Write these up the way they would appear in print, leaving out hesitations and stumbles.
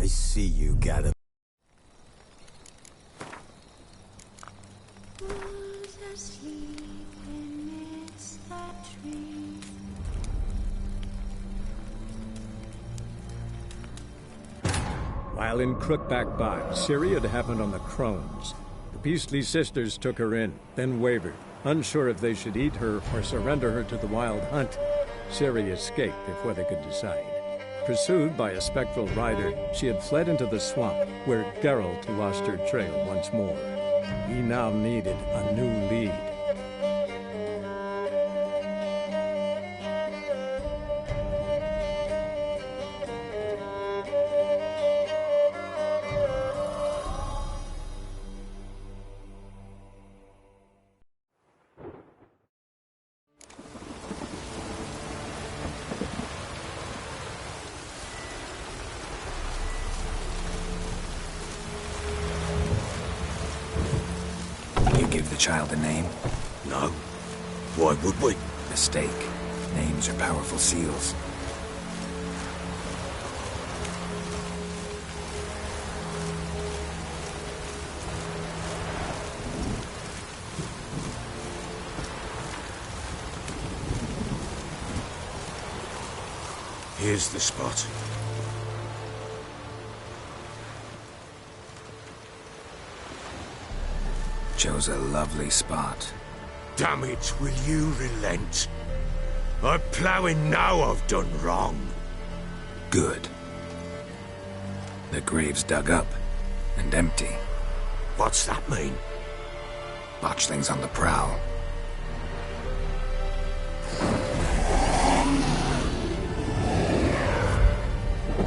I see you got a... While in Crookback Bog, Ciri had happened on the Crones. The Peasley sisters took her in, then wavered, unsure if they should eat her or surrender her to the Wild Hunt. Ciri escaped before they could decide. Pursued by a spectral rider, she had fled into the swamp, where Geralt lost her trail once more. He now needed a new lead. Give the child a name? No. Why would we? Mistake. Names are powerful seals. Here's the spot. Chose a lovely spot. Damn it, will you relent? I'm ploughing now I've done wrong. Good. The grave's dug up and empty. What's that mean? Botchling's on the prowl.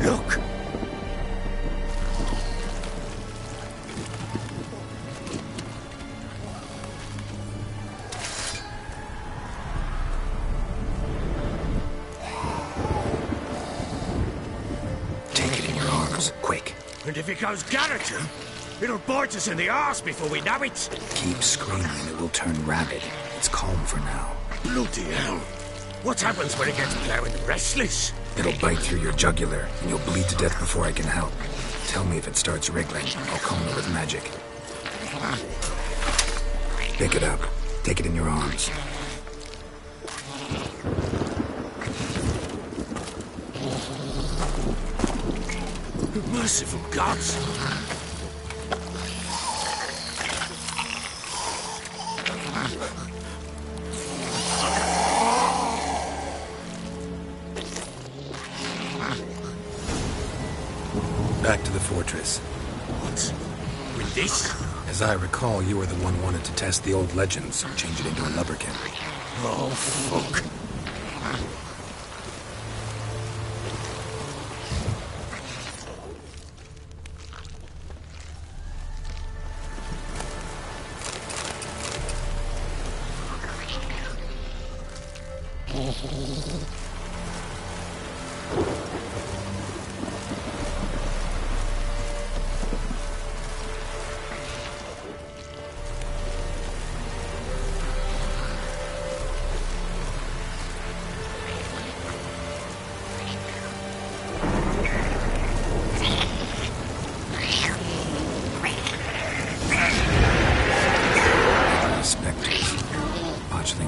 Look! Quick. And if it goes Garrison, it'll bite us in the arse before we know it. Keep screaming, it will turn rabid. It's calm for now. Bloody hell. What happens when it gets ploughing restless? It'll bite through your jugular, and you'll bleed to death before I can help. Tell me if it starts wriggling. I'll calm it with magic. Pick it up. Take it in your arms. Merciful gods! Back to the fortress. What? With this? As I recall, you were the one wanted to test the old legends, change it into a lubberkin. Oh, fuck.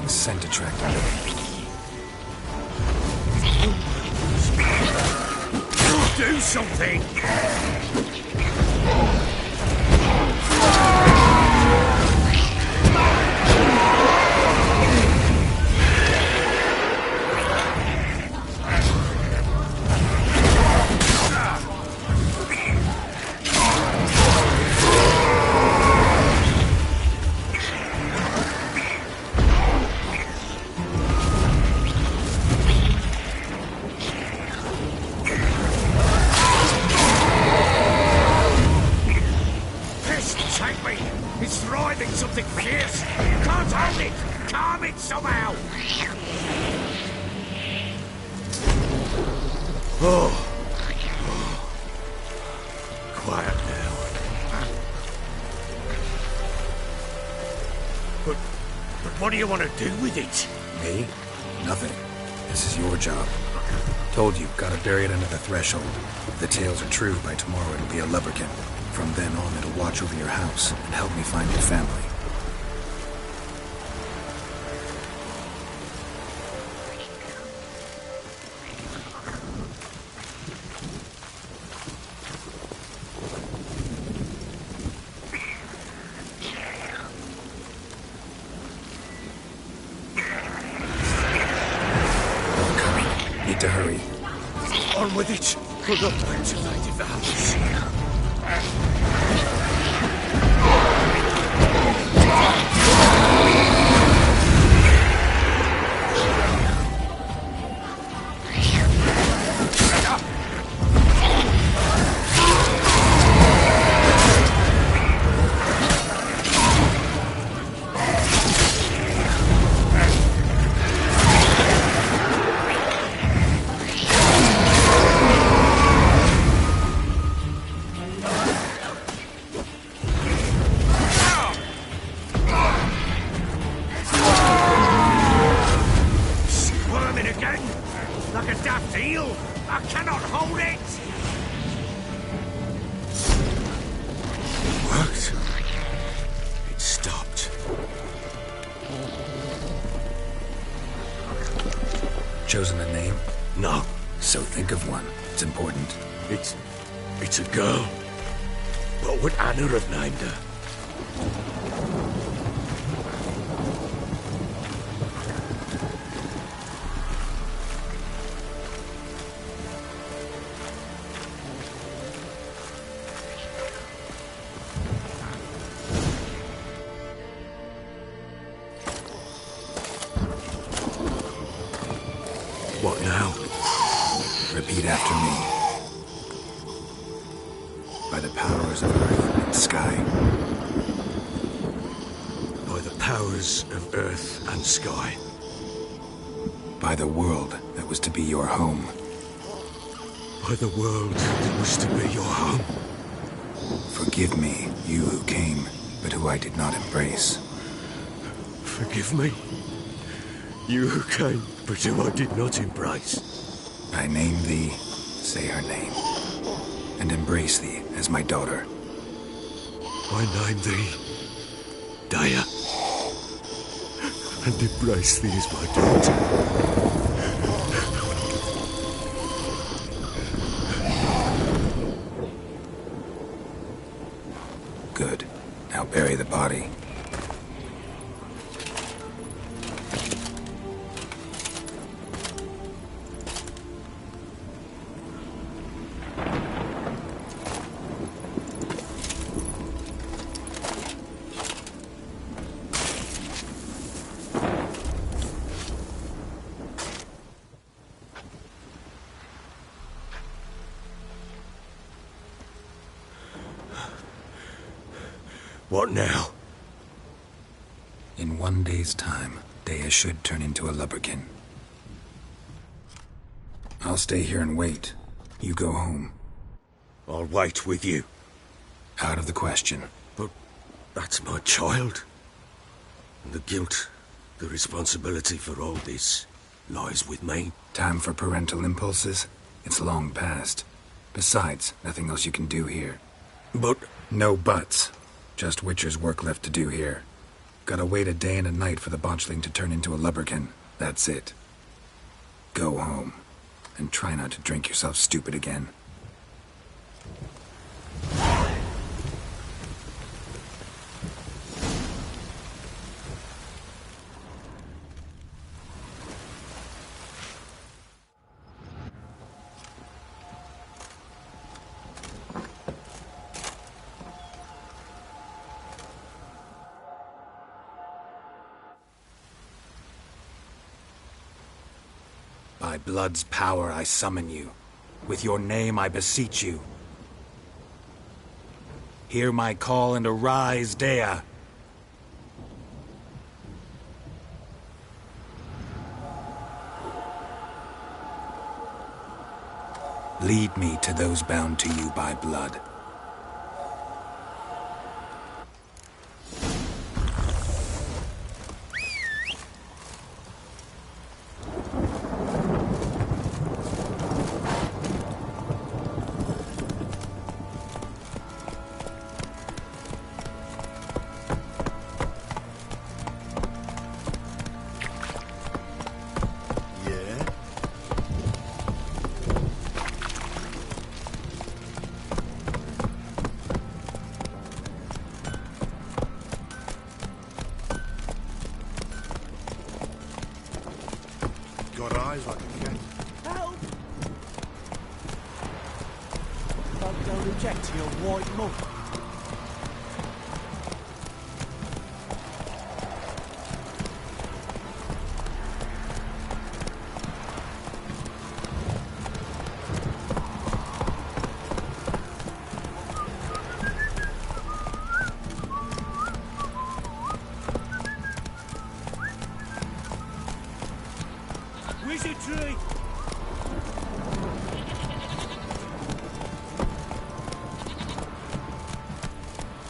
Scent attracting. Do something! Something fierce! Can't hold it! Calm it somehow! Oh. Quiet now. But what do you want to do with it? Me? Nothing. This is your job. Told you, gotta bury it under the threshold. If the tales are true, by tomorrow it'll be a lubberkin. From then on, it'll watch over your house and help me find your family. To hurry. On with it! We'll not wait till they leave the house. I cannot hold it! It worked. It stopped. Chosen a name? No. So think of one. It's important. It's a girl. What would Anna have named her? What now? Repeat after me. By the powers of earth and sky. By the powers of earth and sky. By the world that was to be your home. By the world that was to be your home. Forgive me, you who came, but who I did not embrace. Forgive me. You who came, but who I did not embrace. I name thee, say her name, and embrace thee as my daughter. I name thee, Daya, and embrace thee as my daughter. Good. Now bury the body. What now? In 1 day's time, Daya should turn into a lubberkin. I'll stay here and wait. You go home. I'll wait with you. Out of the question. But that's my child. And the guilt, the responsibility for all this lies with me. Time for parental impulses? It's long past. Besides, nothing else you can do here. But... No buts. Just Witcher's work left to do here. Gotta wait a day and a night for the botchling to turn into a lubberkin. That's it. Go home. And try not to drink yourself stupid again. By blood's power I summon you. With your name I beseech you. Hear my call and arise, Daya. Lead me to those bound to you by blood. Sounds like a cat. Help! Don't reject your white mug. Wizardry!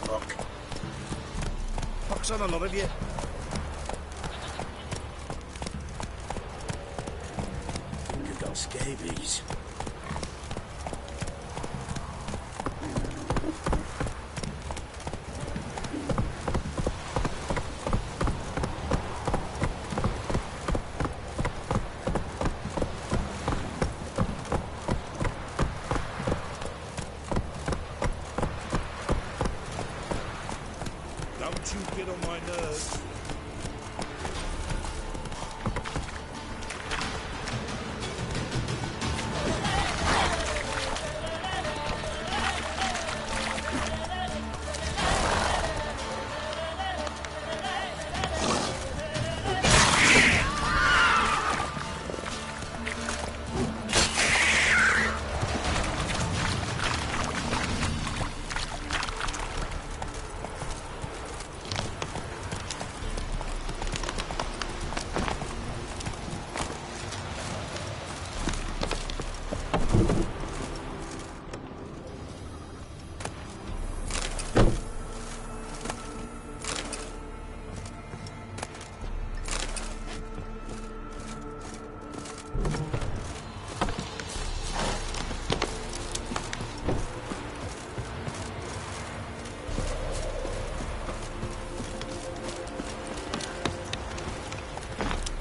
Look. Pox on a lot of you. Think you've got scabies. Don't you get on my nerves.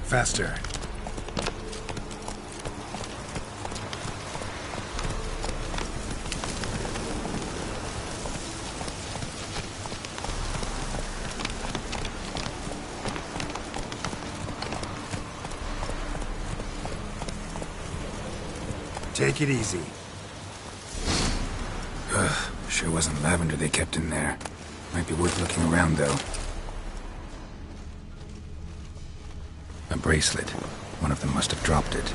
Faster. Take it easy. Sure wasn't lavender they kept in there. Might be worth looking around, though. A bracelet. One of them must have dropped it.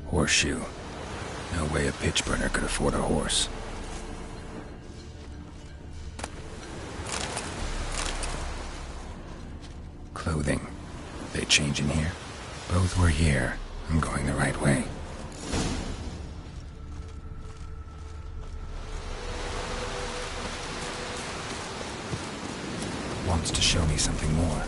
Horseshoe. No way a pitch burner could afford a horse. Clothing. They change in here? Both were here. I'm going the right way. Wants to show me something more.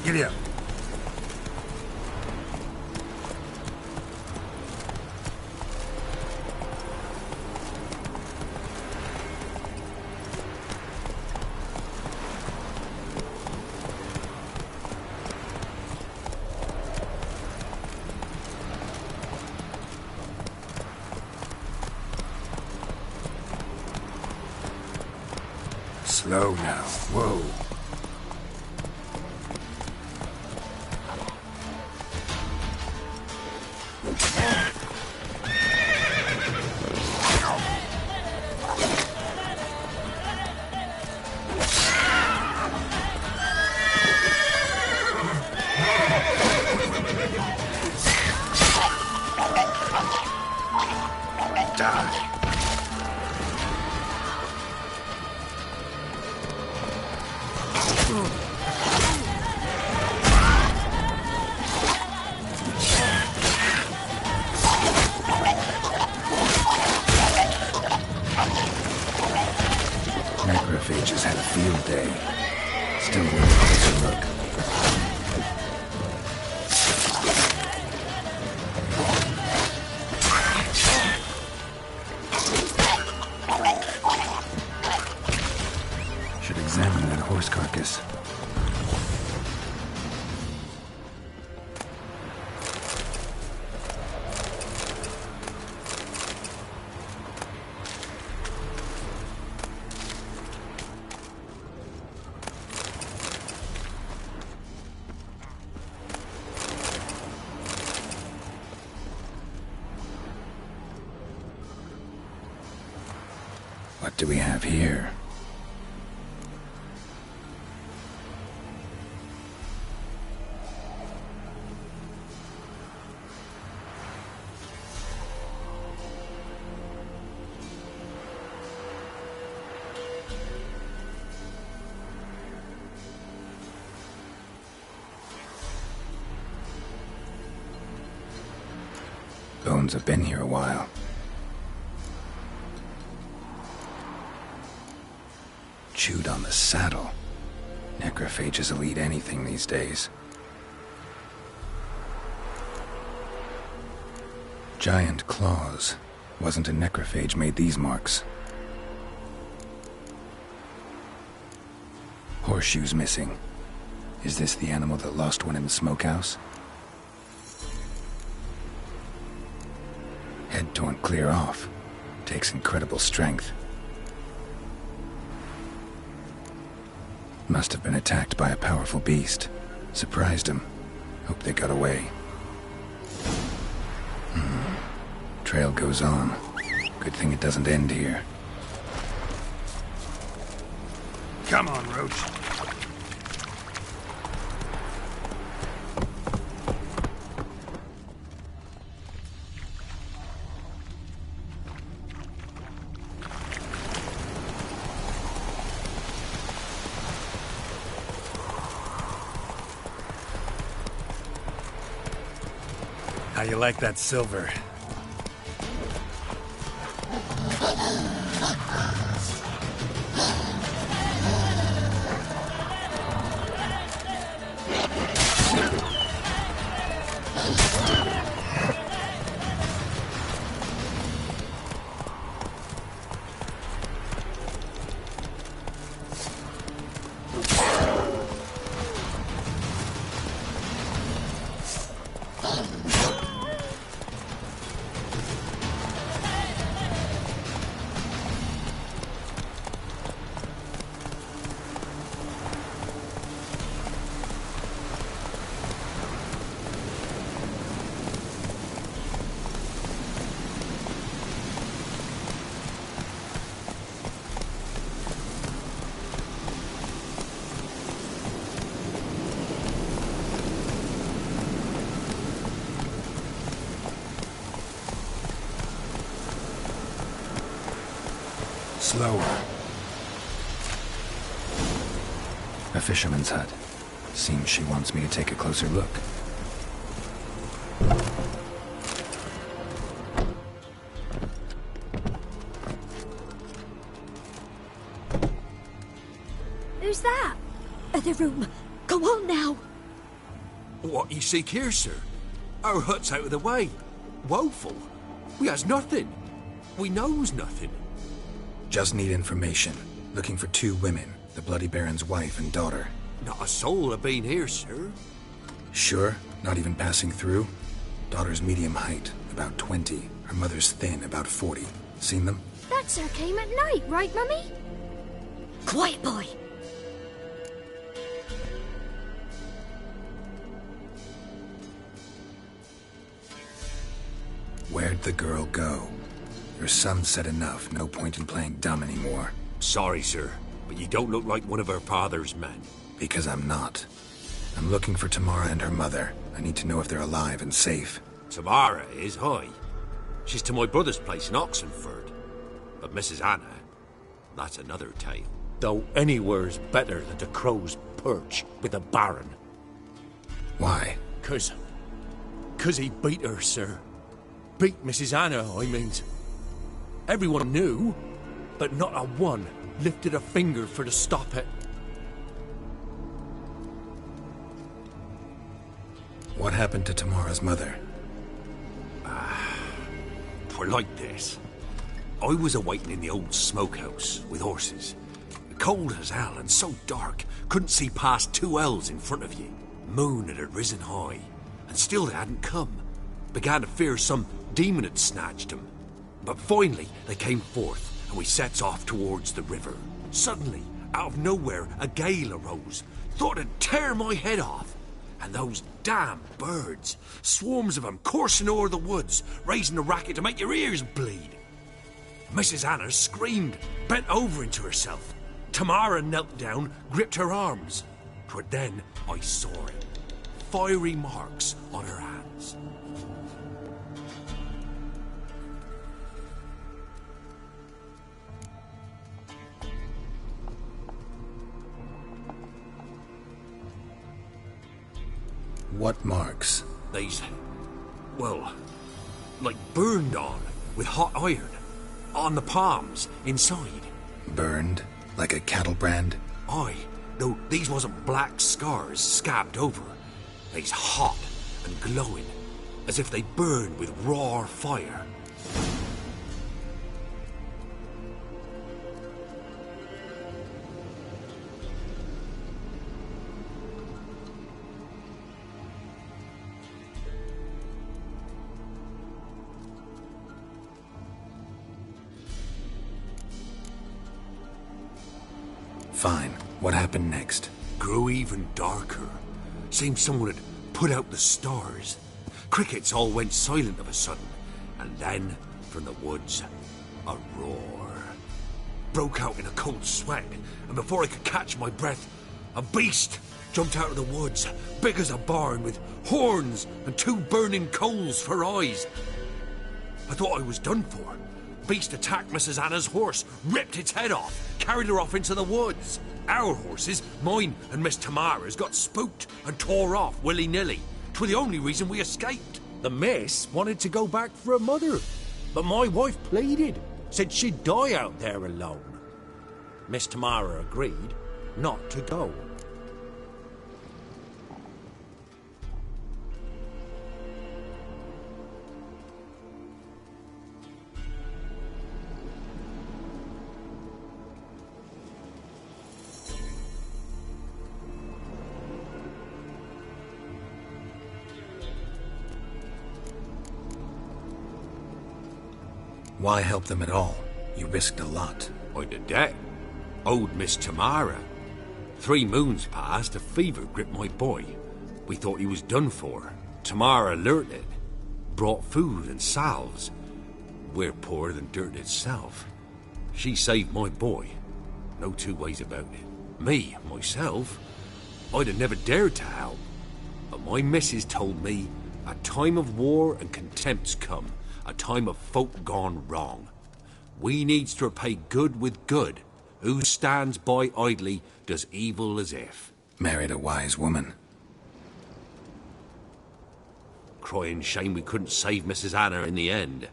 Giddy up. Slow now. Whoa. Die. Necrophages had a field day. Still worth a closer look. Should examine that horse carcass. What do we have here? Bones have been here a while. Chewed on the saddle. Necrophages will eat anything these days. Giant claws. Wasn't a necrophage made these marks. Horseshoes missing. Is this the animal that lost one in the smokehouse? Head torn clear off. Takes incredible strength. Must have been attacked by a powerful beast. Surprised him. Hope they got away. Trail goes on. Good thing it doesn't end here. Come on, Roach. How you like that silver? Slower. A fisherman's hut. Seems she wants me to take a closer look. Who's that? The room. Go on now. What you seek here, sir? Our hut's out of the way. Woeful. We has nothing. We knows nothing. Just need information. Looking for 2 women, the Bloody Baron's wife and daughter. Not a soul have been here, sir. Sure? Not even passing through? Daughter's medium height, about 20. Her mother's thin, about 40. Seen them? That sir came at night, right, Mummy? Quiet, boy. Where'd the girl go? Your son said enough, no point in playing dumb anymore. Sorry, sir, but you don't look like one of her father's men. Because I'm not. I'm looking for Tamara and her mother. I need to know if they're alive and safe. Tamara is, hi. She's to my brother's place in Oxenford. But Mrs. Anna, that's another tale. Though anywhere's better than the Crow's Perch with the Baron. Why? Cause he beat her, sir. Beat Mrs. Anna, I mean. Everyone knew, but not a one lifted a finger for to stop it. What happened to Tamara's mother? Twere like this. I was awaiting in the old smokehouse with horses. Cold as hell and so dark, couldn't see past 2 ells in front of you. Moon had risen high, and still they hadn't come. Began to fear some demon had snatched them. But finally they came forth, and we sets off towards the river. Suddenly, out of nowhere, a gale arose. Thought it'd tear my head off. And those damn birds, swarms of them coursing o'er the woods, raising a racket to make your ears bleed. Mrs. Anna screamed, bent over into herself. Tamara knelt down, gripped her arms. 'Twere then I saw it. Fiery marks on her hands. What marks? These, well, like burned on with hot iron. On the palms, inside. Burned? Like a cattle brand? Aye, though these wasn't black scars scabbed over. They's hot and glowing, as if they burned with raw fire. Fine. What happened next? Grew even darker. Seemed someone had put out the stars. Crickets all went silent of a sudden, and then, from the woods, a roar. Broke out in a cold sweat, and before I could catch my breath, a beast jumped out of the woods, big as a barn, with horns and 2 burning coals for eyes. I thought I was done for. Beast attacked Mrs. Anna's horse, ripped its head off, carried her off into the woods. Our horses, mine and Miss Tamara's, got spooked and tore off willy-nilly. 'Twere the only reason we escaped. The miss wanted to go back for her mother, but my wife pleaded, said she'd die out there alone. Miss Tamara agreed not to go. Why help them at all? You risked a lot. I did that. Owed Miss Tamara. 3 moons passed, a fever gripped my boy. We thought he was done for. Tamara alerted. Brought food and salves. We're poorer than dirt itself. She saved my boy. No 2 ways about it. Me, myself, I'd have never dared to help. But my missus told me a time of war and contempt's come. A time of folk gone wrong. We needs to repay good with good. Who stands by idly does evil as if. Married a wise woman. Crying shame we couldn't save Mrs. Anna in the end.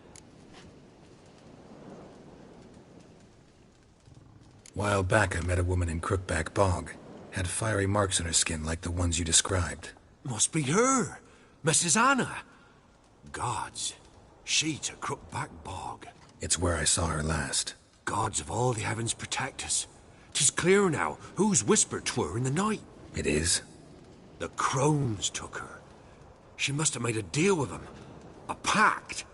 While back I met a woman in Crookback Bog. Had fiery marks on her skin like the ones you described. Must be her, Mrs. Anna. Gods, she to Crookback Bog. It's where I saw her last. Gods of all the heavens protect us. 'Tis clear now who's whispered to her in the night. It is? The crones took her. She must have made a deal with them. A pact.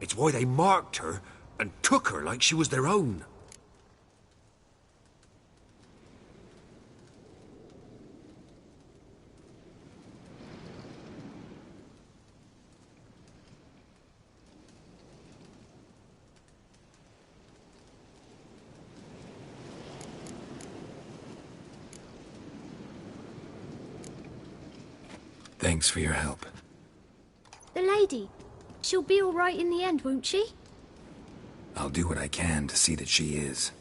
It's why they marked her and took her like she was their own. Thanks for your help. The lady. She'll be all right in the end, won't she? I'll do what I can to see that she is.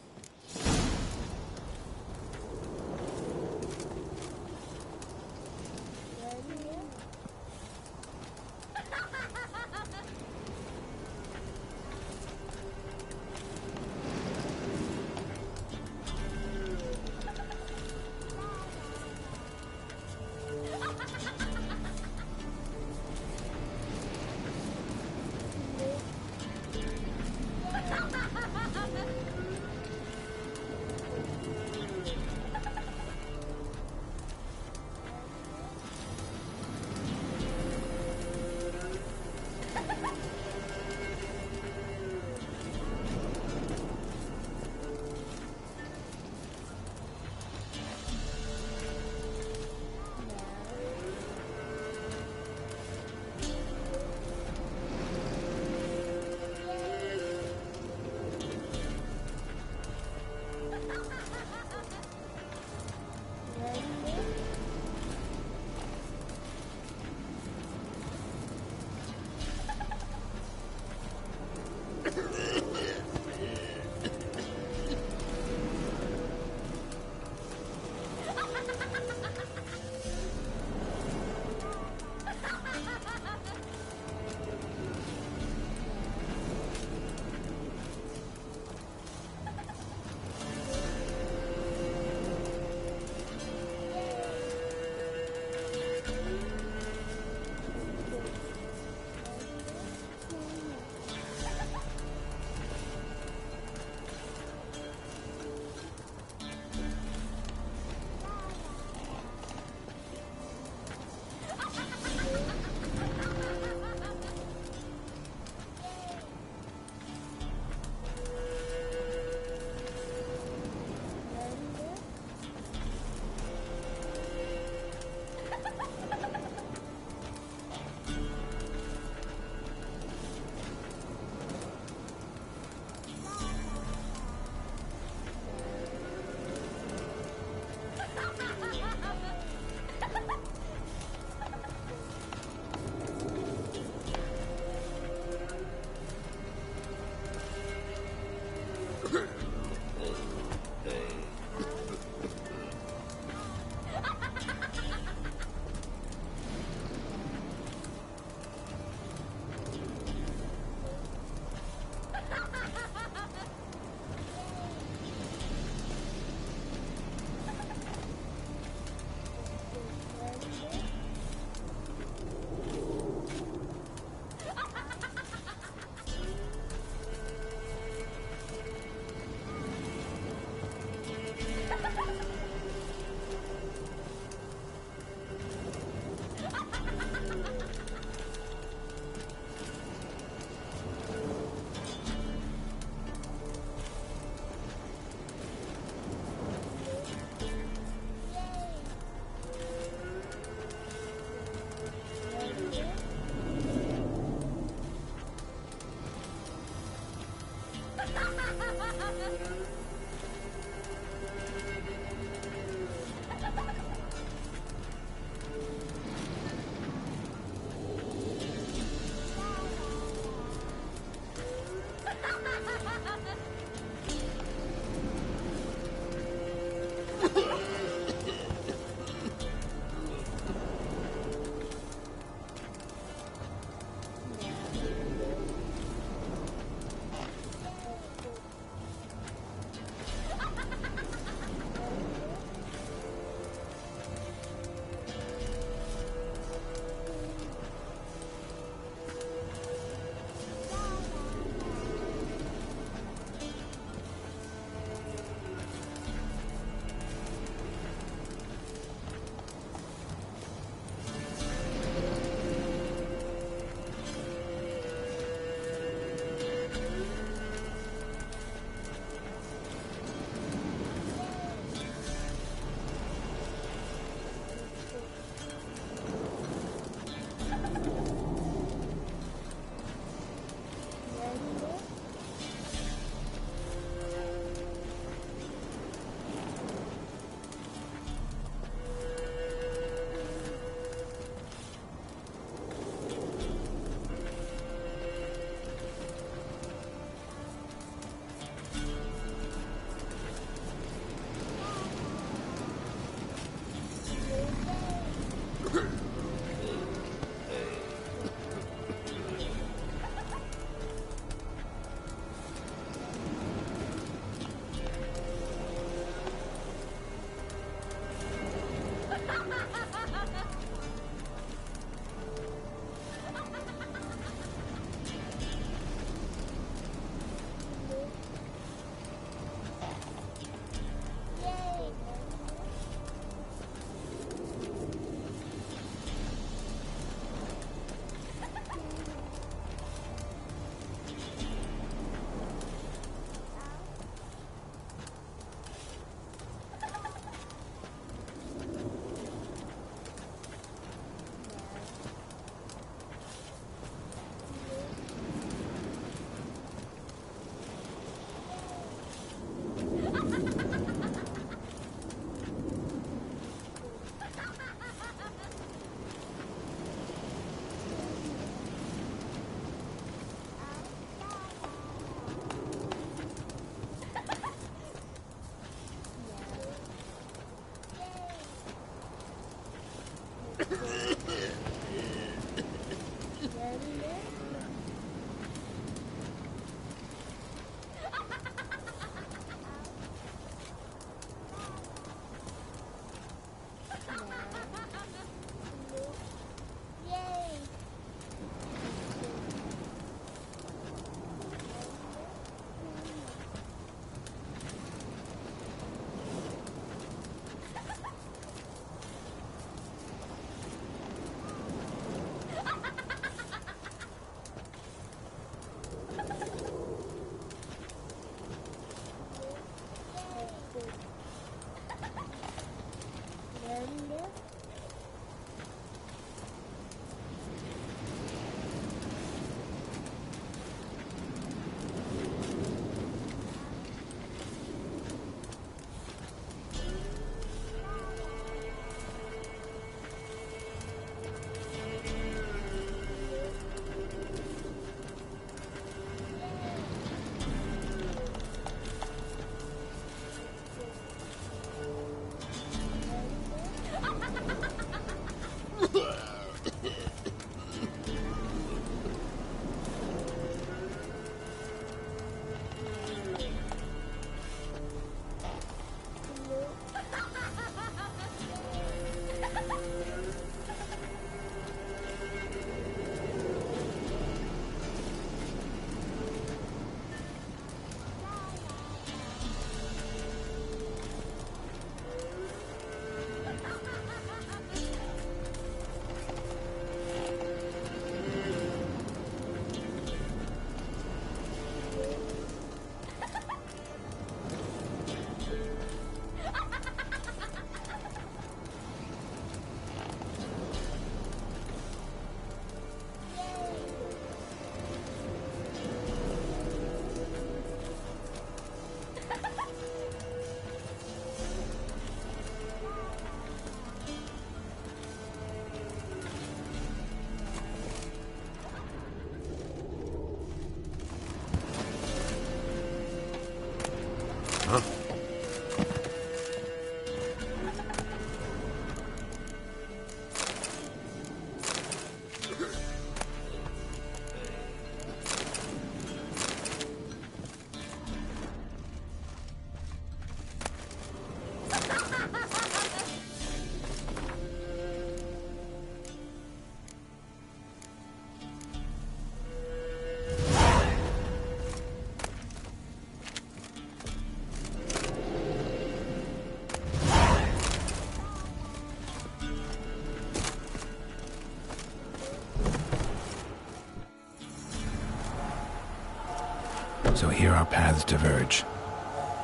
So here our paths diverge.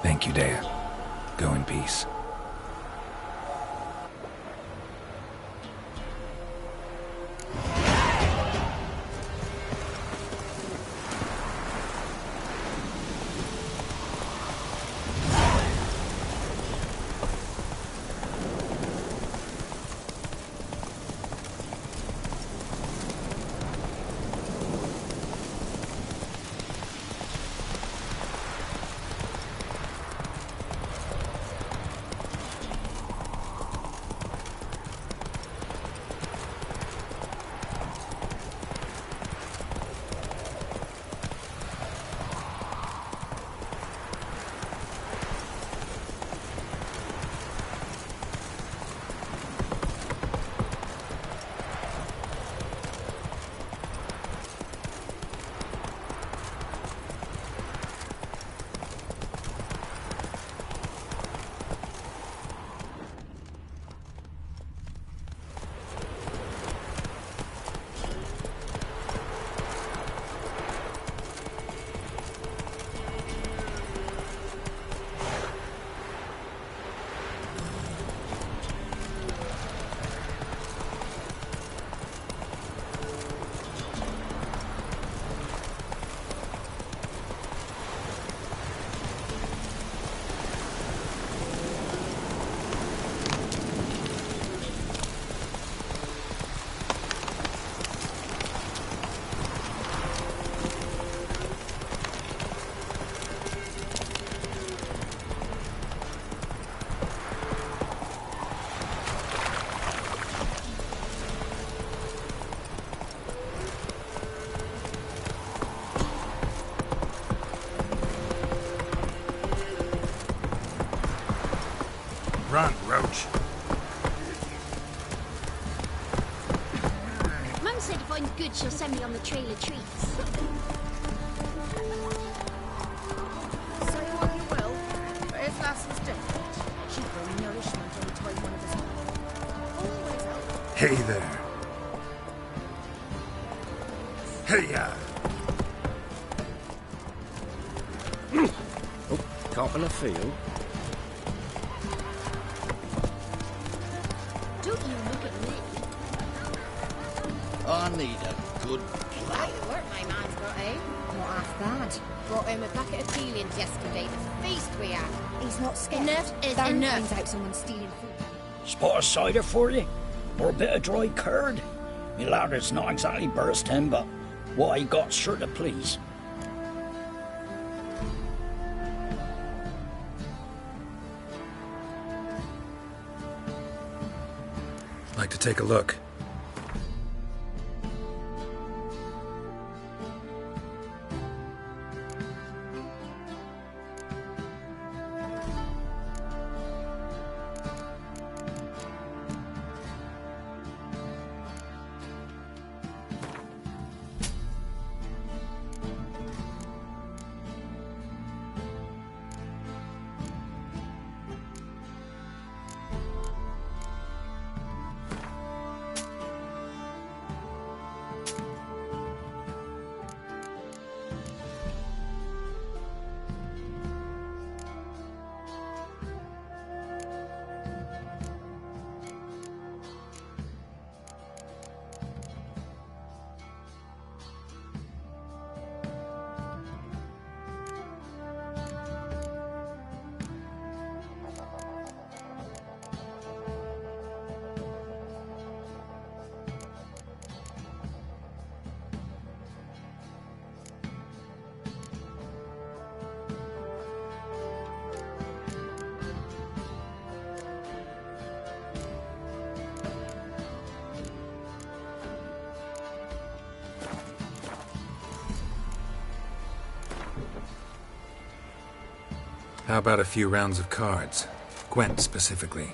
Thank you, Dea. Go in peace. Run, Roach. Mum said if I'm good, she'll send me on the trail of treats. Say what you will, but his lass's different. She bring nourishment every time one of us always help. Hey there. Hey-ya! Top of the field. Don't you look at me. I need a good Right work my man's got, eh? Not half bad. Brought him a bucket of peelings yesterday. The feast we had. He's not scared. Enough is Darren enough. finds out someone's stealing food. Spot of cider for you? Or a bit of dry curd? Me lad, it's not exactly bursting, but what I got's sure to please. Like to take a look. How about a few rounds of cards? Gwent specifically.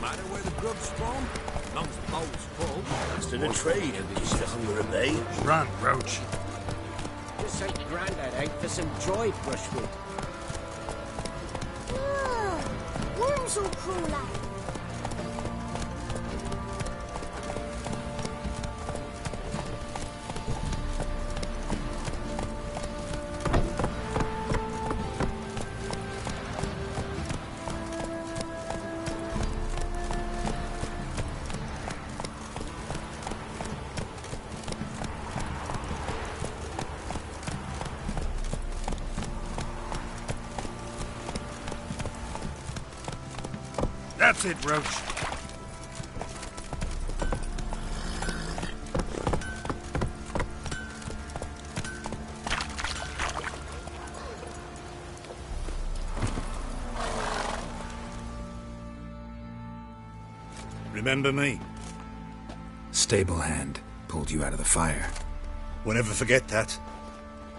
matter where the grub's from, as long as the bowl's full. That's to the trade, is the hunger of me. Run, Roach. Just sent Grandad out for some dried brushwood. Worms will crawl out. That's it, Roach. Remember me? Stable hand pulled you out of the fire. We'll never forget that.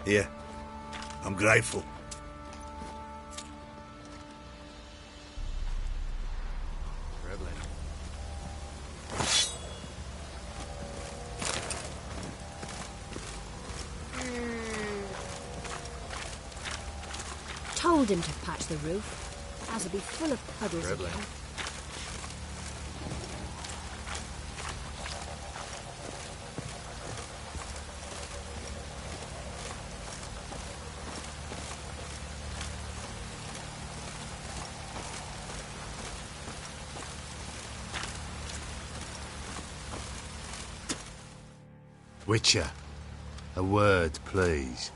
Here, I'm grateful. Told him to patch the roof, as it'll be full of puddles again. Witcher, a word, please.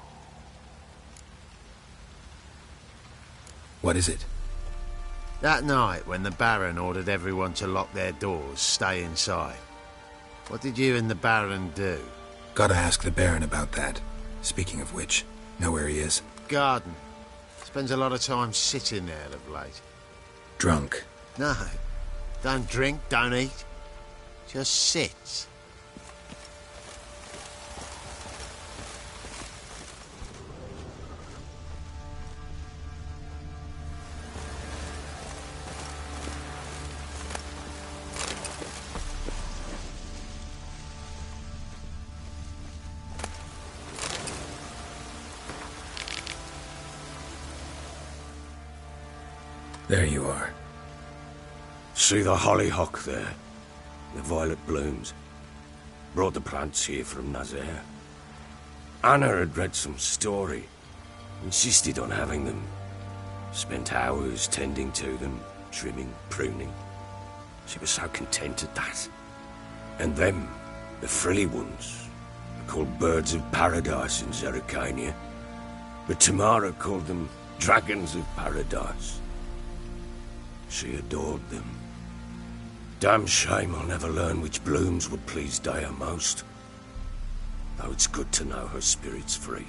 What is it? That night when the Baron ordered everyone to lock their doors, stay inside. What did you and the Baron do? Gotta ask the Baron about that. Speaking of which, know where he is? Garden. Spends a lot of time sitting there of late. Drunk. No. Don't drink, don't eat. Just sits. There you are. See the hollyhock there? The violet blooms. Brought the plants here from Nazaire. Anna had read some story. Insisted on having them. Spent hours tending to them, trimming, pruning. She was so content at that. And them, the frilly ones, are called birds of paradise in Zerrikania. But Tamara called them dragons of paradise. She adored them. Damn shame I'll never learn which blooms would please Daya most. Though it's good to know her spirit's free.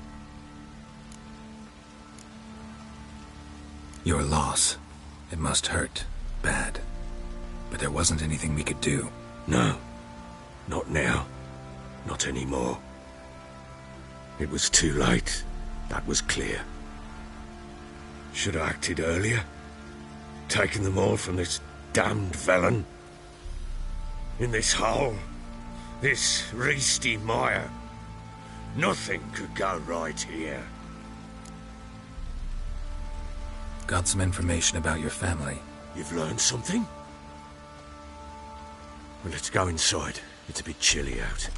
Your loss. It must hurt. Bad. But there wasn't anything we could do. No. Not now. Not anymore. It was too late. That was clear. Should have acted earlier. Taken them all from this damned felon. In this hole. This reesty mire. Nothing could go right here. Got some information about your family. You've learned something? Well, let's go inside. It's a bit chilly out.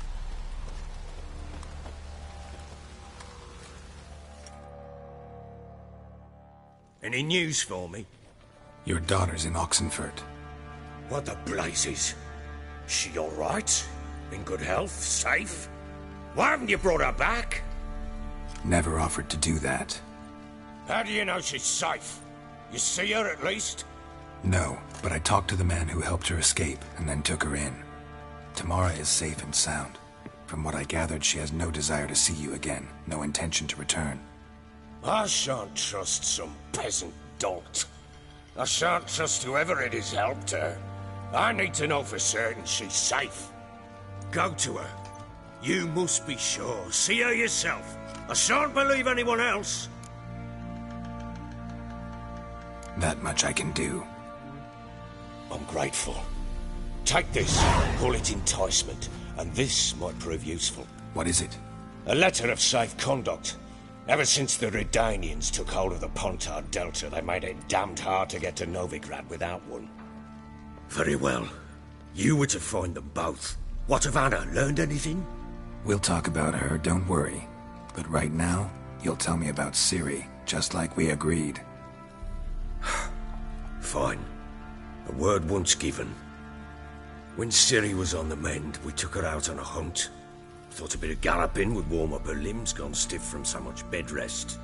Any news for me? Your daughter's in Oxenfurt. What the blazes? She all right? In good health? Safe? Why haven't you brought her back? Never offered to do that. How do you know she's safe? You see her at least? No, but I talked to the man who helped her escape and then took her in. Tamara is safe and sound. From what I gathered, she has no desire to see you again, no intention to return. I shan't trust some peasant dolt. I shan't trust whoever it is helped her. I need to know for certain she's safe. Go to her. You must be sure. See her yourself. I shan't believe anyone else. That much I can do. I'm grateful. Take this, call it enticement, and this might prove useful. What is it? A letter of safe conduct. Ever since the Redanians took hold of the Pontard Delta, they made it damned hard to get to Novigrad without one. Very well. You were to find them both. What of Anna? Learned anything? We'll talk about her, don't worry. But right now, you'll tell me about Ciri, just like we agreed. Fine. A word once given. When Ciri was on the mend, we took her out on a hunt. Thought a bit of galloping would warm up her limbs, gone stiff from so much bed rest.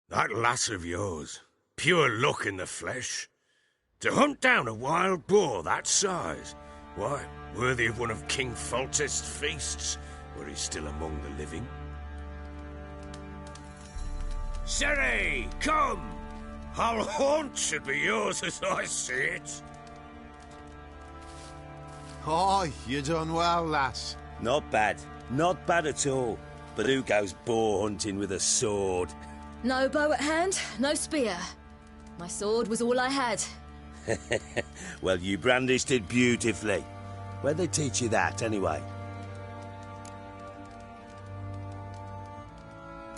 That lass of yours, pure luck in the flesh. To hunt down a wild boar that size, why, worthy of one of King Foltest's feasts, were he still among the living. Ciri, come! Whole haunt should be yours as I see it. Oh, you done well, lass. Not bad. Not bad at all. But who goes boar hunting with a sword? No bow at hand, no spear. My sword was all I had. Well, you brandished it beautifully. Where'd they teach you that, anyway?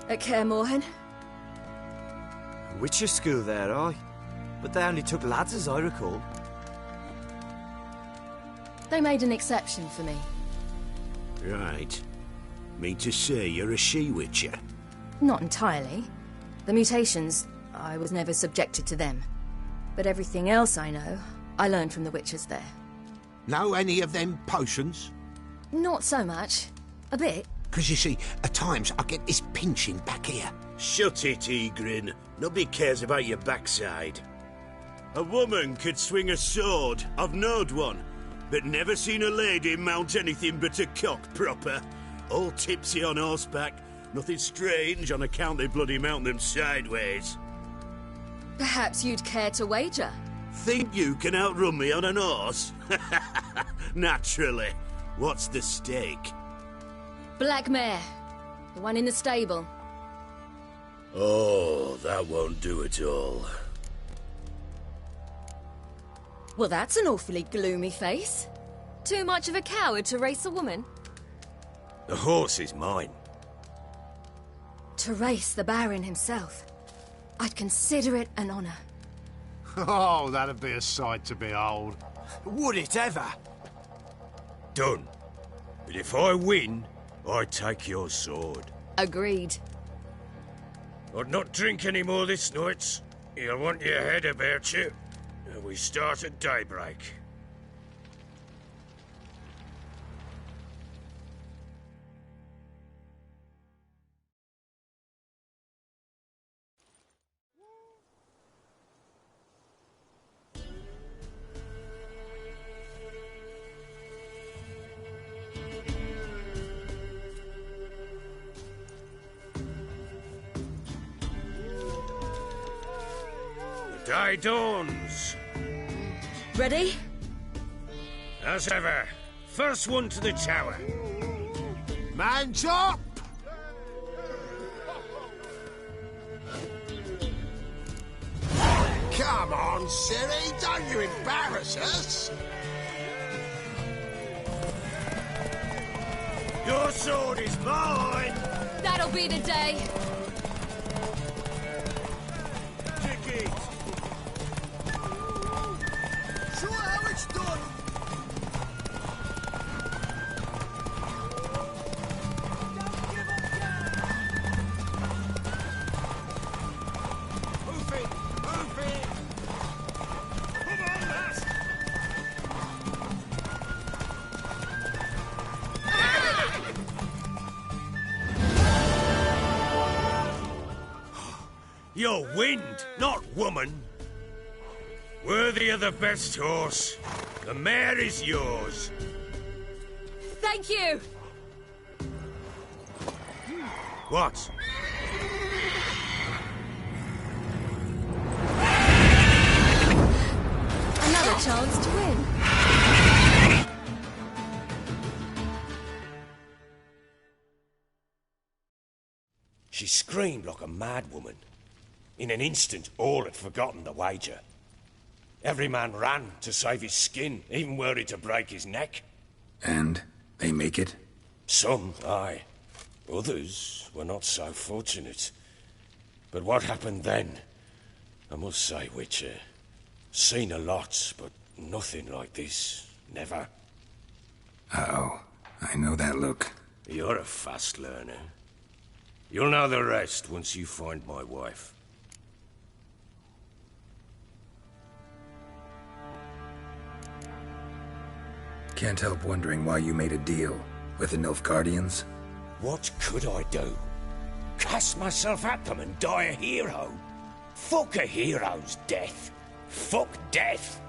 At Kaer Morhen. Witcher school there, aye. But they only took lads, as I recall. They made an exception for me. Right. Mean to say you're a she-witcher? Not entirely. The mutations, I was never subjected to them. But everything else I know, I learned from the witches there. Know any of them potions? Not so much. A bit. 'Cause you see, at times I get this pinching back here. Shut it, Egrin. Nobody cares about your backside. A woman could swing a sword. I've knowed one. But never seen a lady mount anything but a cock proper. All tipsy on horseback. Nothing strange on account they bloody mount them sideways. Perhaps you'd care to wager? Think you can outrun me on an horse? Naturally. What's the stake? Black mare. The one in the stable. Oh, that won't do at all. Well, that's an awfully gloomy face. Too much of a coward to race a woman? The horse is mine. To race the Baron himself. I'd consider it an honor. Oh, that'd be a sight to behold. Would it ever? Done. But if I win, I take your sword. Agreed. I'd not drink any more this night. You'll want your head about you. We start at daybreak. The day dawns. Ready? As ever, first one to the tower. Man's up! Come on, Ciri, don't you embarrass us! Your sword is mine! That'll be the day. Take it! Show how it's done! Move it! Move it! Come on, lass! You're wind, not woman. Worthy of the best horse. The mare is yours. Thank you. What? Another chance to win. She screamed like a mad woman. In an instant, all had forgotten the wager. Every man ran to save his skin, even worried to break his neck. And they make it? Some, aye. Others were not so fortunate. But what happened then? I must say, Witcher, seen a lot, but nothing like this. Never. Uh-oh. I know that look. You're a fast learner. You'll know the rest once you find my wife. Can't help wondering why you made a deal with the Nilfgaardians. What could I do? Cast myself at them and die a hero? Fuck a hero's death. Fuck death.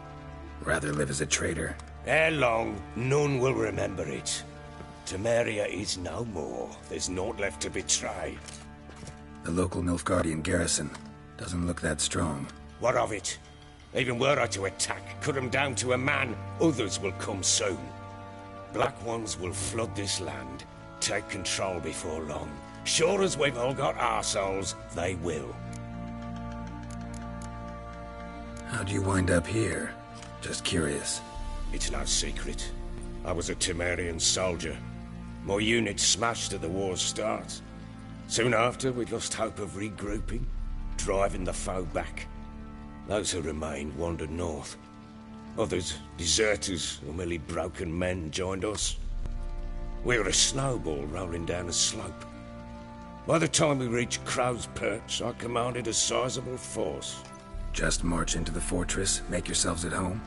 Rather live as a traitor. Ere long, none will remember it. Temeria is no more. There's naught left to betray. The local Nilfgaardian garrison doesn't look that strong. What of it? Even were I to attack, cut them down to a man, others will come soon. Black Ones will flood this land, take control before long. Sure as we've all got arseholes, they will. How'd you wind up here? Just curious. It's no secret. I was a Temerian soldier. My unit smashed at the war's start. Soon after, we'd lost hope of regrouping, driving the foe back. Those who remained wandered north. Others, deserters or merely broken men, joined us. We were a snowball rolling down a slope. By the time we reached Crow's Perch, I commanded a sizable force. Just march into the fortress, make yourselves at home?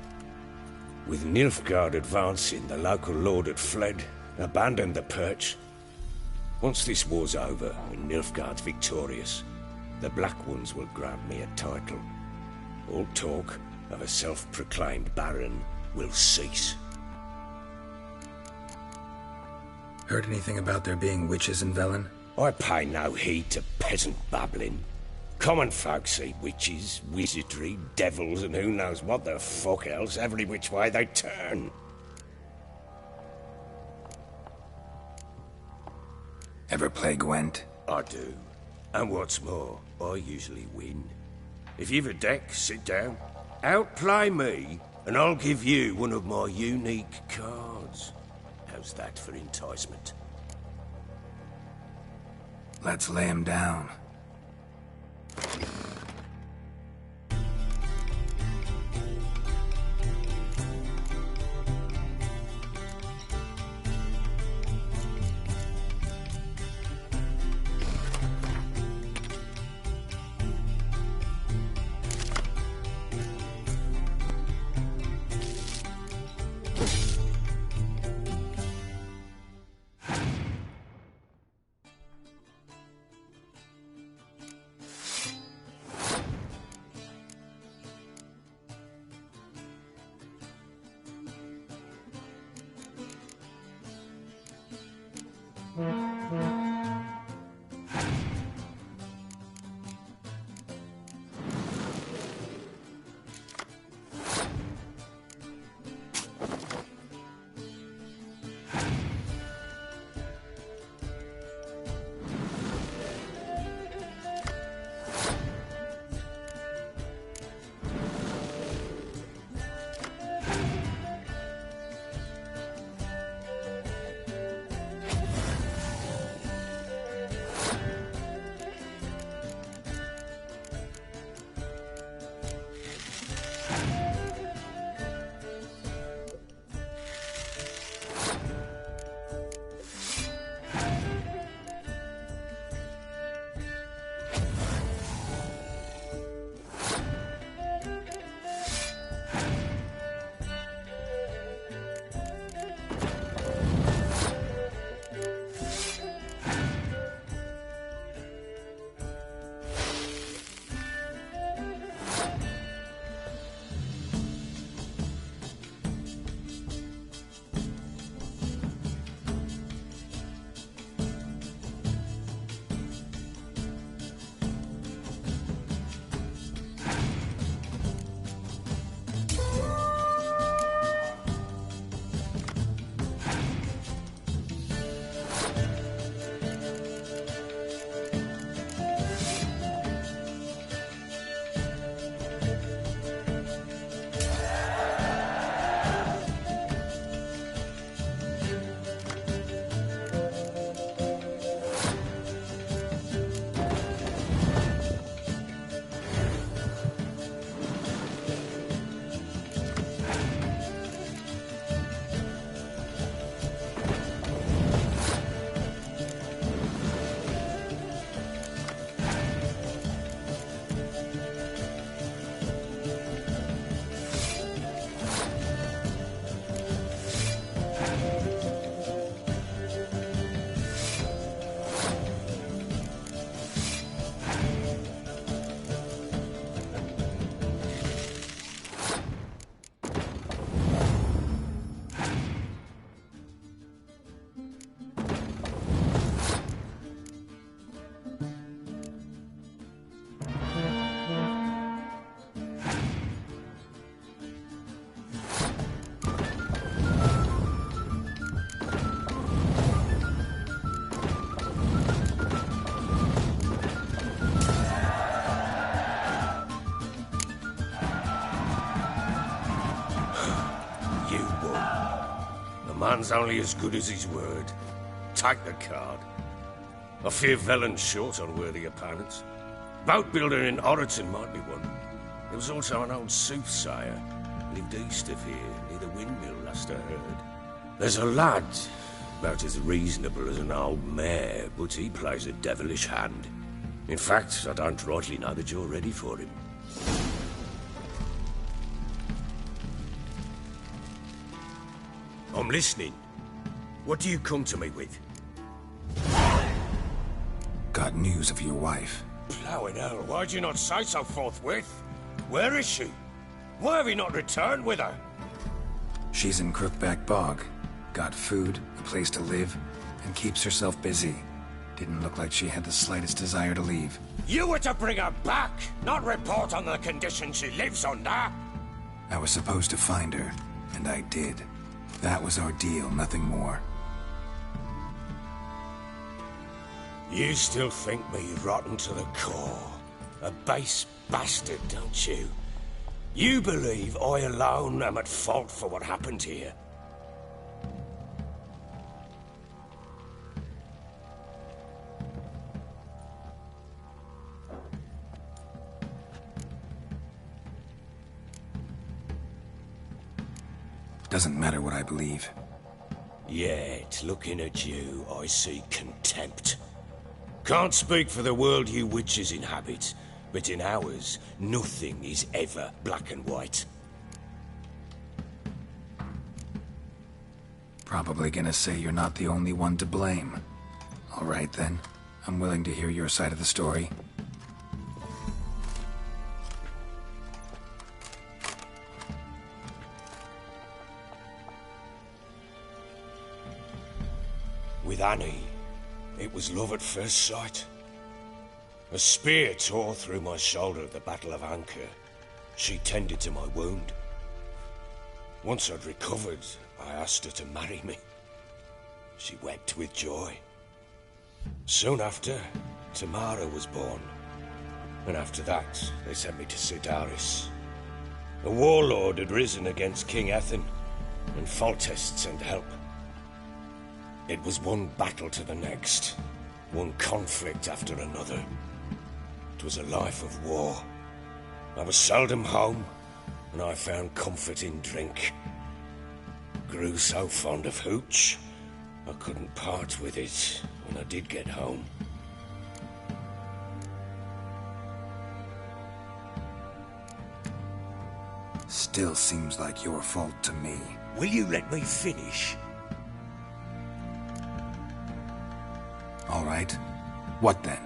With Nilfgaard advancing, the local lord had fled, abandoned the Perch. Once this war's over and Nilfgaard's victorious, the Black Ones will grant me a title. All talk of a self-proclaimed baron will cease. Heard anything about there being witches in Velen? I pay no heed to peasant babbling. Common folk see witches, wizardry, devils, and who knows what the fuck else every which way they turn. Ever play Gwent? I do. And what's more, I usually win. If you've a deck, sit down. Outplay me, and I'll give you one of my unique cards. How's that for enticement? Let's lay him down. man's only as good as his word. Take the card. I fear Velen's short on worthy opponents. Boat builder in Oroton might be one. There was also an old soothsayer. Lived east of here, near the windmill, last I heard. There's a lad, about as reasonable as an old mare, but he plays a devilish hand. In fact, I don't rightly know that you're ready for him. I'm listening. What do you come to me with? Got news of your wife. Blowing hell, why'd you not say so forthwith? Where is she? Why have you not returned with her? She's in Crookback Bog. Got food, a place to live, and keeps herself busy. Didn't look like she had the slightest desire to leave. You were to bring her back, not report on the conditions she lives under. I was supposed to find her, and I did. That was our deal, nothing more. You still think me rotten to the core. A base bastard, don't you? You believe I alone am at fault for what happened here. Doesn't matter what I believe. Yet, looking at you, I see contempt. Can't speak for the world you witches inhabit, but in ours, nothing is ever black and white. Probably gonna say you're not the only one to blame. All right then, I'm willing to hear your side of the story. With Annie, it was love at first sight. A spear tore through my shoulder at the Battle of Anchor. She tended to my wound. Once I'd recovered, I asked her to marry me. She wept with joy. Soon after, Tamara was born. And after that, they sent me to Sidaris. A warlord had risen against King Ethan, and Foltest sent help. It was one battle to the next, one conflict after another. It was a life of war. I was seldom home, and I found comfort in drink. Grew so fond of hooch, I couldn't part with it when I did get home. Still seems like your fault to me. Will you let me finish? All right. What then?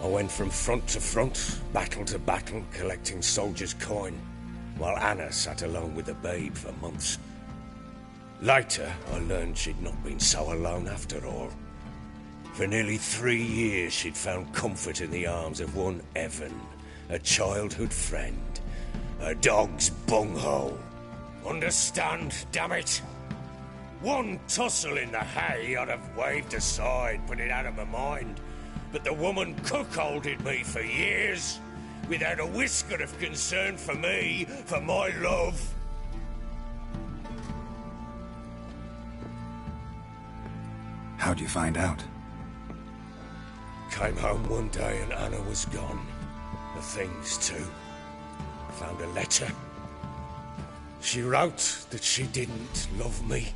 I went from front to front, battle to battle, collecting soldiers' coin, while Anna sat alone with the babe for months. Later, I learned she'd not been so alone after all. For nearly 3 years, she'd found comfort in the arms of one Evan, a childhood friend, a dog's bunghole. Understand, damn it? One tussle in the hay I'd have waved aside, put it out of my mind. But the woman cuckolded me for years, without a whisker of concern for me, for my love. How'd you find out? Came home one day and Anna was gone. The things too. Found a letter. She wrote that she didn't love me.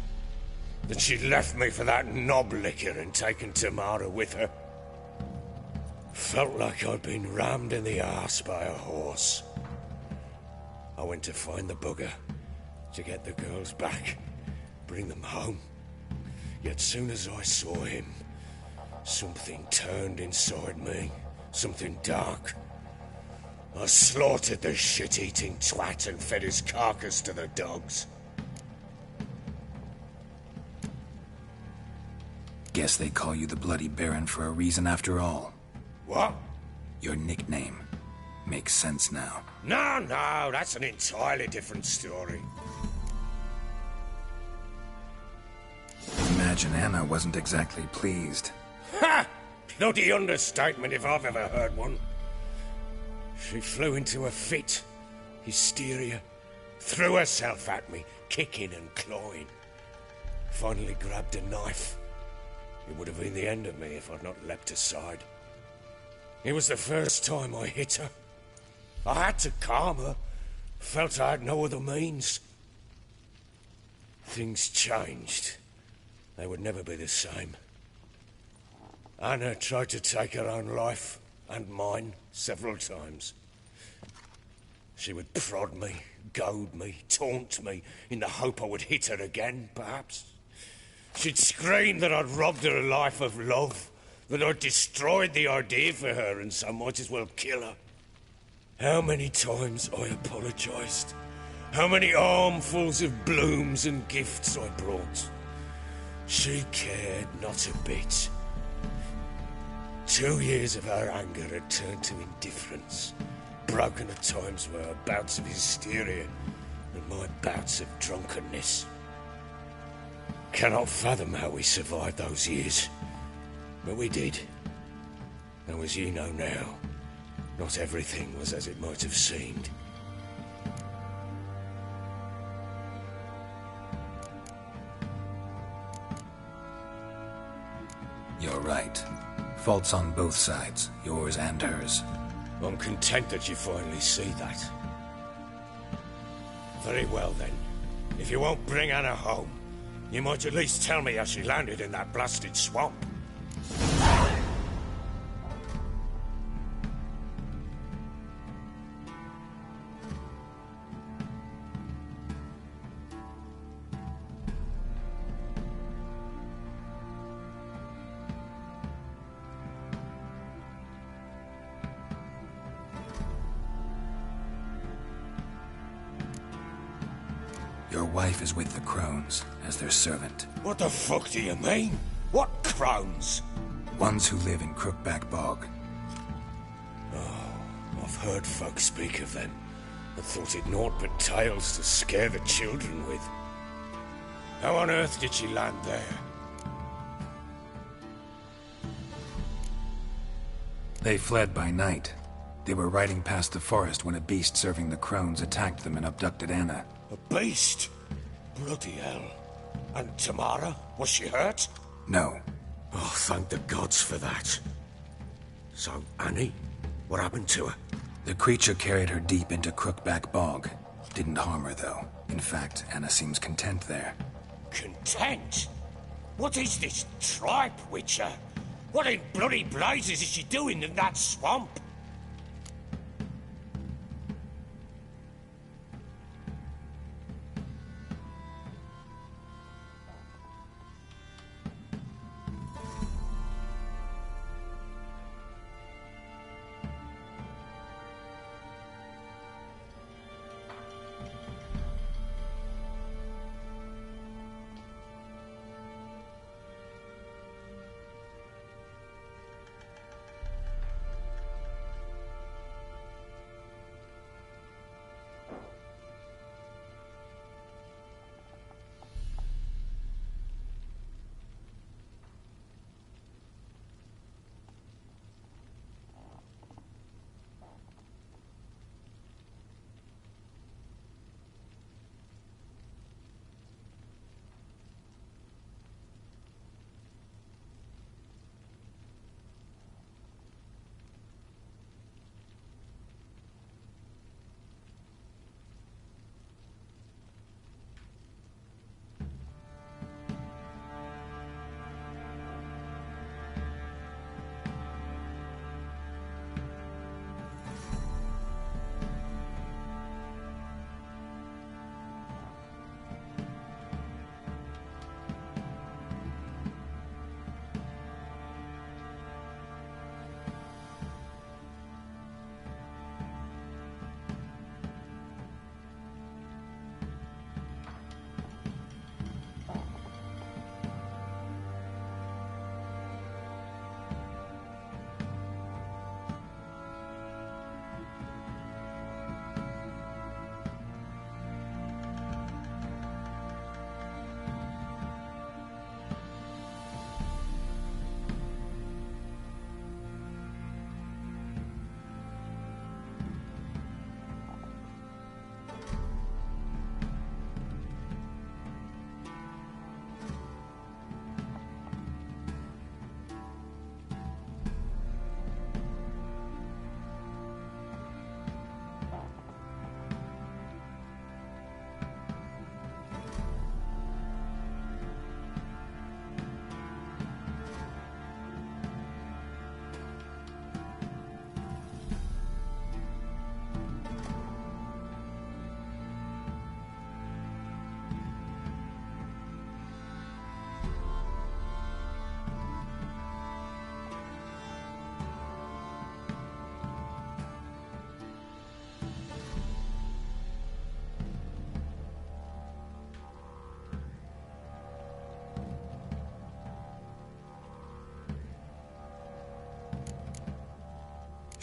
That she'd left me for that knob licker and taken Tamara with her. Felt like I'd been rammed in the arse by a horse. I went to find the bugger, to get the girls back, bring them home. Yet soon as I saw him, something turned inside me, something dark. I slaughtered the shit-eating twat and fed his carcass to the dogs. Guess they call you the Bloody Baron for a reason after all. What? Your nickname. Makes sense now. No, that's an entirely different story. Imagine Anna wasn't exactly pleased. Ha! Bloody understatement if I've ever heard one. She flew into a fit. Hysteria. Threw herself at me, kicking and clawing. finally grabbed a knife. It would have been the end of me if I'd not leapt aside. It was the first time I hit her. I had to calm her. Felt I had no other means. Things changed. They would never be the same. Anna tried to take her own life, and mine, several times. She would prod me, goad me, taunt me, in the hope I would hit her again, perhaps. She'd scream that I'd robbed her a life of love, that I'd destroyed the idea for her, and so might as well kill her. How many times I apologised. How many armfuls of blooms and gifts I brought. She cared not a bit. 2 years of her anger had turned to indifference, broken at times by her bouts of hysteria and my bouts of drunkenness. Cannot fathom how we survived those years, but we did. Though as you know now, not everything was as it might have seemed. You're right. Faults on both sides, yours and hers. I'm content that you finally see that. Very well then. If you won't bring Anna home, you might at least tell me how she landed in that blasted swamp. Your wife is with the Crones, as their servant. What the fuck do you mean? What crones? Ones who live in Crookback Bog. Oh, I've heard folk speak of them, and thought it naught but tales to scare the children with. How on earth did she land there? They fled by night. They were riding past the forest when a beast serving the Crones attacked them and abducted Anna. A beast? Bloody hell. And Tamara? Was she hurt? No. Oh, thank the gods for that. So, Annie? What happened to her? The creature carried her deep into Crookback Bog. Didn't harm her, though. In fact, Anna seems content there. Content? What is this tripe, Witcher? What in bloody blazes is she doing in that swamp?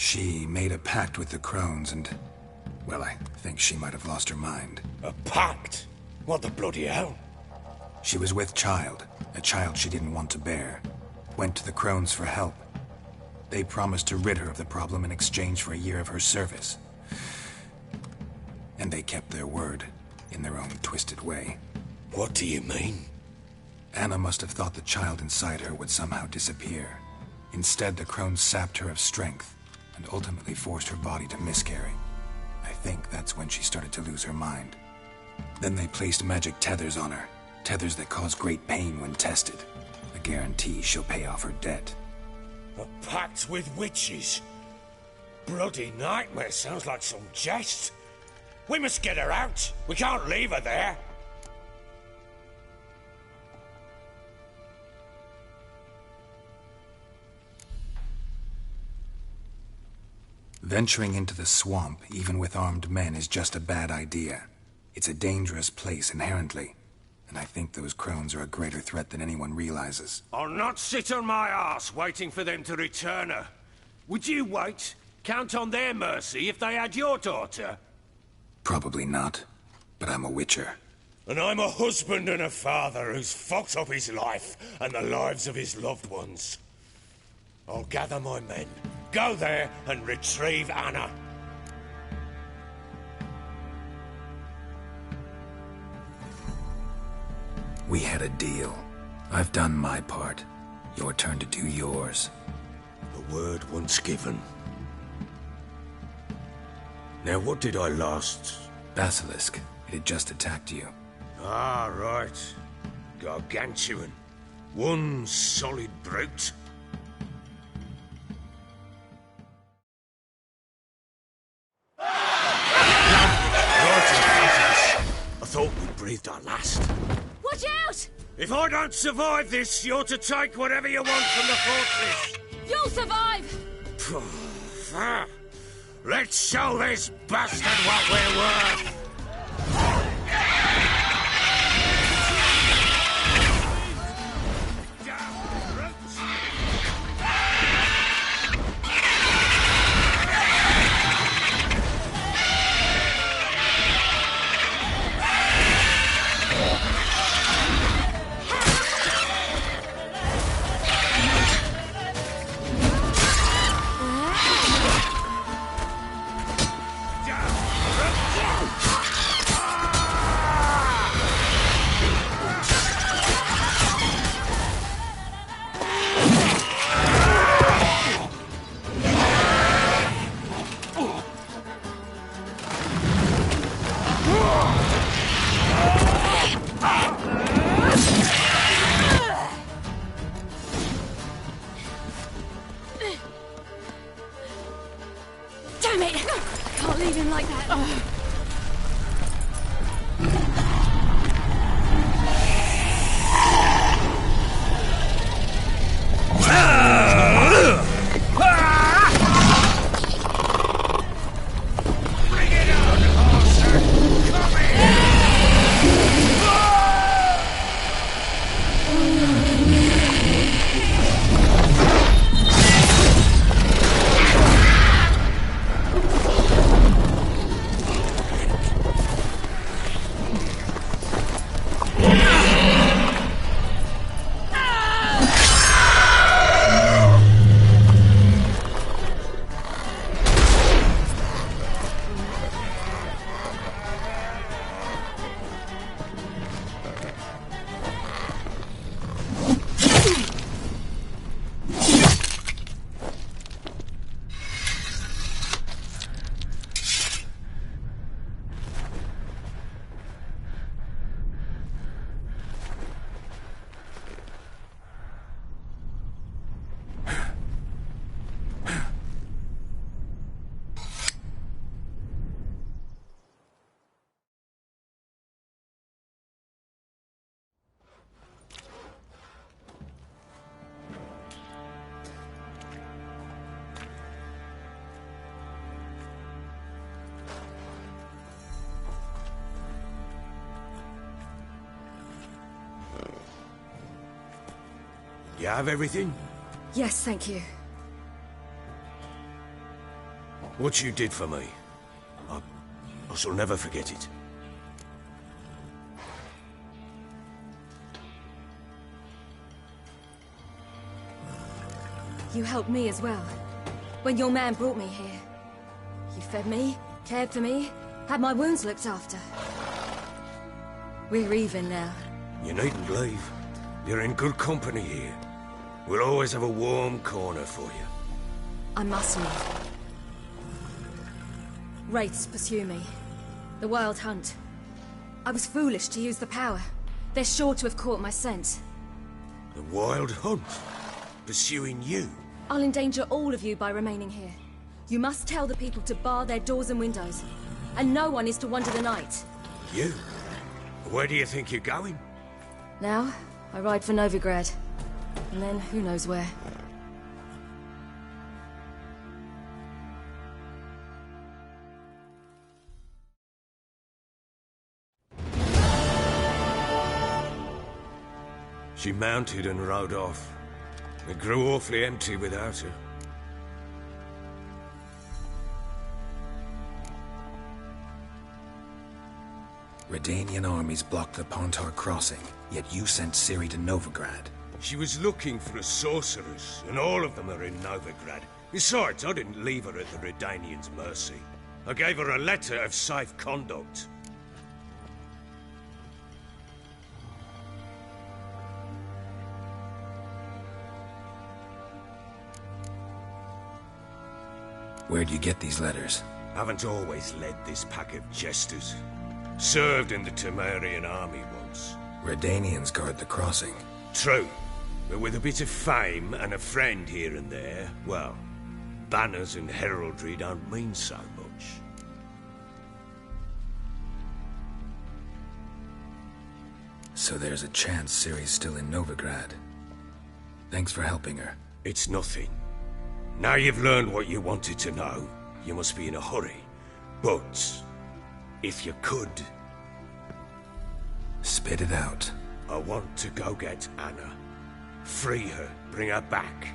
She made a pact with the crones and... well, I think she might have lost her mind. A pact? What the bloody hell? She was with child, a child she didn't want to bear. Went to the crones for help. They promised to rid her of the problem in exchange for a year of her service. And they kept their word, in their own twisted way. What do you mean? Anna must have thought the child inside her would somehow disappear. Instead, the crones sapped her of strength, and ultimately forced her body to miscarry. I think that's when she started to lose her mind. Then they placed magic tethers on her, tethers that cause great pain when tested. A guarantee she'll pay off her debt. A pact with witches? Bloody nightmare, sounds like some jest. We must get her out. We can't leave her there. Venturing into the swamp, even with armed men, is just a bad idea. It's a dangerous place inherently, and I think those crones are a greater threat than anyone realizes. I'll not sit on my arse waiting for them to return her. Would you wait? Count on their mercy if they had your daughter? Probably not, but I'm a witcher. And I'm a husband and a father who's fucked up his life and the lives of his loved ones. I'll gather my men, go there and retrieve Anna. We had a deal. I've done my part. Your turn to do yours. A word once given. Now what did I last... Basilisk. It had just attacked you. Ah, right. Gargantuan. One solid brute. I thought we breathed our last. Watch out! If I don't survive this, you're to take whatever you want from the fortress. You'll survive! Let's show this bastard what we're worth! Damn it! Can't leave him like that. You have everything? Yes, thank you. What you did for me, I shall never forget it. You helped me as well. When your man brought me here. You fed me, cared for me, had my wounds looked after. We're even now. You needn't leave. You're in good company here. We'll always have a warm corner for you. I must leave. Wraiths pursue me. The Wild Hunt. I was foolish to use the power. They're sure to have caught my scent. The Wild Hunt? Pursuing you? I'll endanger all of you by remaining here. You must tell the people to bar their doors and windows. And no one is to wander the night. You? Where do you think you're going? Now, I ride for Novigrad. And then, who knows where. She mounted and rode off. It grew awfully empty without her. Redanian armies blocked the Pontar crossing, yet you sent Ciri to Novigrad. She was looking for a sorceress, and all of them are in Novigrad. Besides, I didn't leave her at the Redanians' mercy. I gave her a letter of safe conduct. Where'd you get these letters? Haven't always led this pack of jesters. Served in the Temerian army once. Redanians guard the crossing. True. But with a bit of fame and a friend here and there, well, banners and heraldry don't mean so much. So there's a chance Ciri's still in Novigrad. Thanks for helping her. It's nothing. Now you've learned what you wanted to know, you must be in a hurry. But, if you could... Spit it out. I want to go get Anna. Free her, bring her back.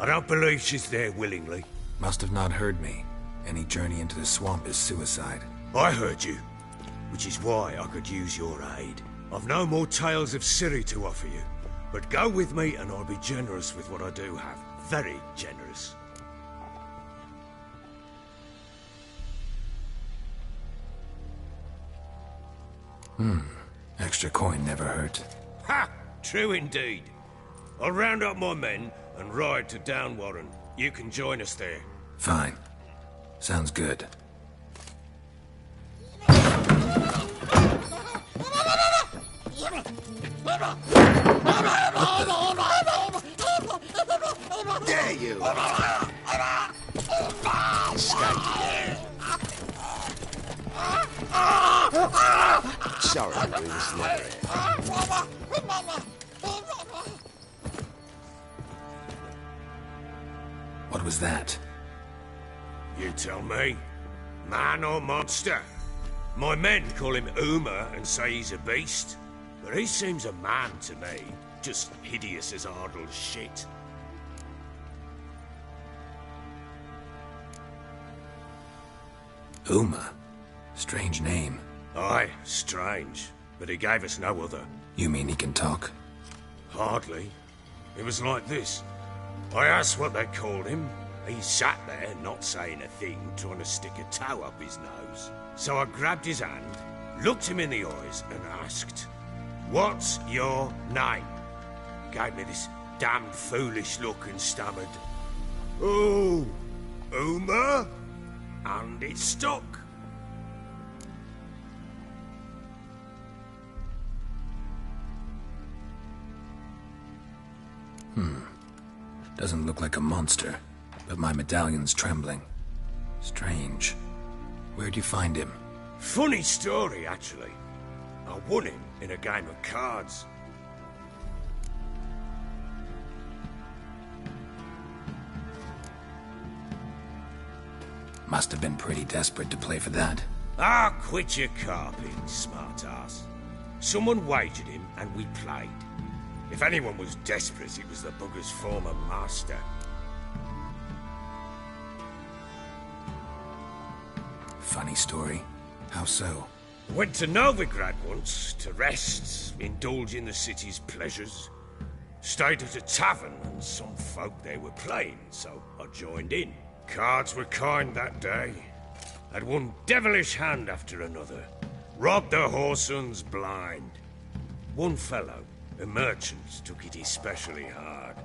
I don't believe she's there willingly. Must have not heard me. Any journey into the swamp is suicide. I heard you, which is why I could use your aid. I've no more tales of Ciri to offer you, but go with me and I'll be generous with what I do have. Very generous. Extra coin never hurt. Ha! True indeed. I'll round up my men and ride to Downwarren. You can join us there. Fine. Sounds good. Dare you! Escape. Sorry, we was never here. What was that? You tell me. Man or monster? My men call him Uma and say he's a beast. But he seems a man to me. Just hideous as Ardle's shit. Uma? Strange name. Aye, strange. But he gave us no other. You mean he can talk? Hardly. It was like this. I asked what they called him. He sat there, not saying a thing, trying to stick a toe up his nose. So I grabbed his hand, looked him in the eyes, and asked, "What's your name?" Gave me this damned foolish look and stammered, "Oh, Uma?" And it stuck. Doesn't look like a monster, but my medallion's trembling. Strange. Where'd you find him? Funny story, actually. I won him in a game of cards. Must have been pretty desperate to play for that. Ah, quit your carping, smart-ass. Someone wagered him, and we played. If anyone was desperate, it was the bugger's former master. funny story. How so? Went to Novigrad once to rest, indulge in the city's pleasures. Stayed at a tavern and some folk there were playing, so I joined in. Cards were kind that day. Had one devilish hand after another. Robbed the whoresun's blind. One fellow, a merchant, took it especially hard.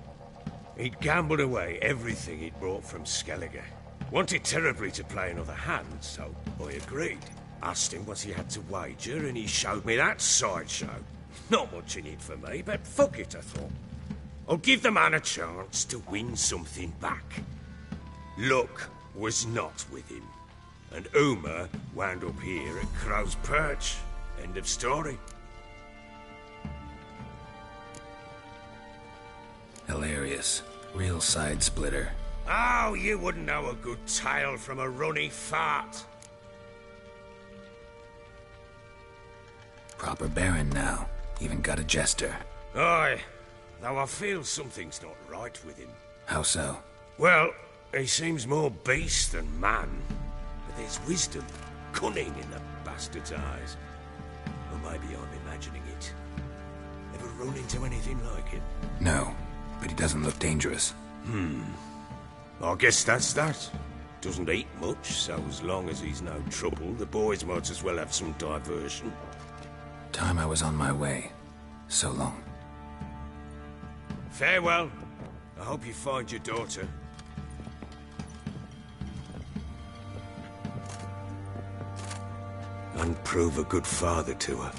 He'd gambled away everything he'd brought from Skellige. Wanted terribly to play another hand, so I agreed. Asked him what he had to wager, and he showed me that sideshow. Not much in it for me, but fuck it, I thought. I'll give the man a chance to win something back. Luck was not with him, and Uma wound up here at Crow's Perch. End of story. Hilarious. Real side splitter. Oh, you wouldn't know a good tale from a runny fart. Proper baron now. Even got a jester. Aye, though I feel something's not right with him. How so? Well, he seems more beast than man. But there's wisdom, cunning in the bastard's eyes. Or maybe I'm imagining it. Ever run into anything like it? No, but he doesn't look dangerous. I guess that's that. Doesn't eat much, so as long as he's no trouble, the boys might as well have some diversion. Time I was on my way. So long. Farewell. I hope you find your daughter. And prove a good father to her.